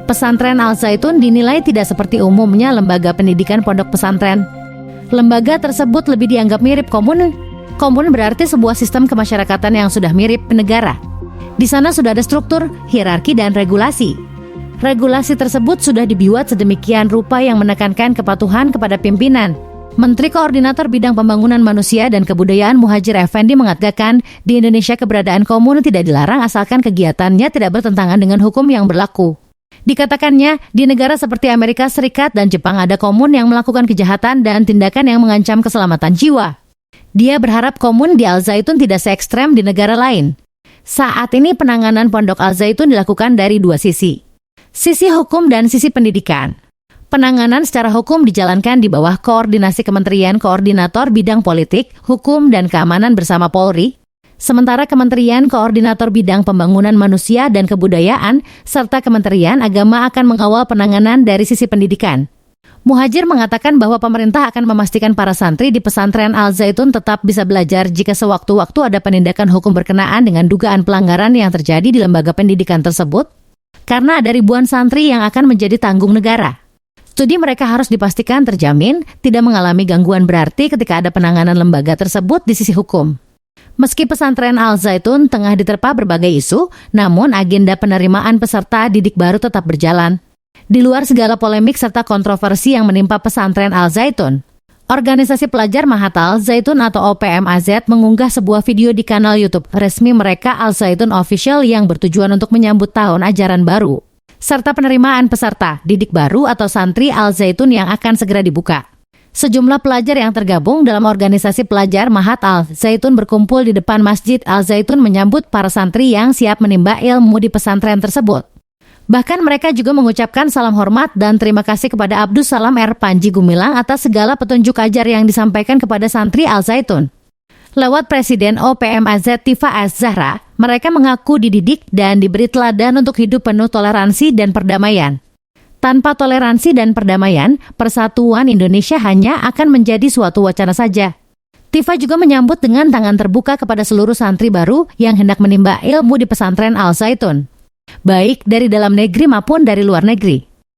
Pesantren Al Zaitun dinilai tidak seperti umumnya lembaga pendidikan pondok pesantren. Lembaga tersebut lebih dianggap mirip komun. Komun berarti sebuah sistem kemasyarakatan yang sudah mirip negara. Di sana sudah ada struktur, hierarki, dan regulasi. Regulasi tersebut sudah dibuat sedemikian rupa yang menekankan kepatuhan kepada pimpinan. Menteri Koordinator Bidang Pembangunan Manusia dan Kebudayaan Muhadjir Effendi mengatakan di Indonesia keberadaan komun tidak dilarang asalkan kegiatannya tidak bertentangan dengan hukum yang berlaku. Dikatakannya, di negara seperti Amerika Serikat dan Jepang ada komun yang melakukan kejahatan dan tindakan yang mengancam keselamatan jiwa. Dia berharap komun di Al Zaitun tidak se-ekstrem di negara lain. Saat ini penanganan Pondok Al Zaitun dilakukan dari dua sisi. Sisi hukum dan sisi pendidikan. Penanganan secara hukum dijalankan di bawah koordinasi Kementerian Koordinator Bidang Politik, Hukum, dan Keamanan bersama Polri. Sementara Kementerian Koordinator Bidang Pembangunan Manusia dan Kebudayaan serta Kementerian Agama akan mengawal penanganan dari sisi pendidikan. Muhadjir mengatakan bahwa pemerintah akan memastikan para santri di pesantren Al Zaitun tetap bisa belajar jika sewaktu-waktu ada penindakan hukum berkenaan dengan dugaan pelanggaran yang terjadi di lembaga pendidikan tersebut, karena ada ribuan santri yang akan menjadi tanggung negara. Studi mereka harus dipastikan terjamin, tidak mengalami gangguan berarti ketika ada penanganan lembaga tersebut di sisi hukum. Meski pesantren Al Zaitun tengah diterpa berbagai isu, namun agenda penerimaan peserta didik baru tetap berjalan. Di luar segala polemik serta kontroversi yang menimpa pesantren Al Zaitun, organisasi pelajar Mahat Al Zaitun atau OPMAZ mengunggah sebuah video di kanal YouTube resmi mereka Al Zaitun Official yang bertujuan untuk menyambut tahun ajaran baru, serta penerimaan peserta didik baru atau santri Al Zaitun yang akan segera dibuka. Sejumlah pelajar yang tergabung dalam organisasi pelajar Mahat Al Zaitun berkumpul di depan Masjid Al Zaitun menyambut para santri yang siap menimba ilmu di pesantren tersebut. Bahkan mereka juga mengucapkan salam hormat dan terima kasih kepada Abdus Salam R. Panji Gumilang atas segala petunjuk ajar yang disampaikan kepada santri Al Zaitun. Lewat Presiden OPMAZ Tifa Az-Zahra, mereka mengaku dididik dan diberi teladan untuk hidup penuh toleransi dan perdamaian. Tanpa toleransi dan perdamaian, persatuan Indonesia hanya akan menjadi suatu wacana saja. Tifa juga menyambut dengan tangan terbuka kepada seluruh santri baru yang hendak menimba ilmu di pesantren Al Zaitun, baik dari dalam negeri maupun dari luar negeri.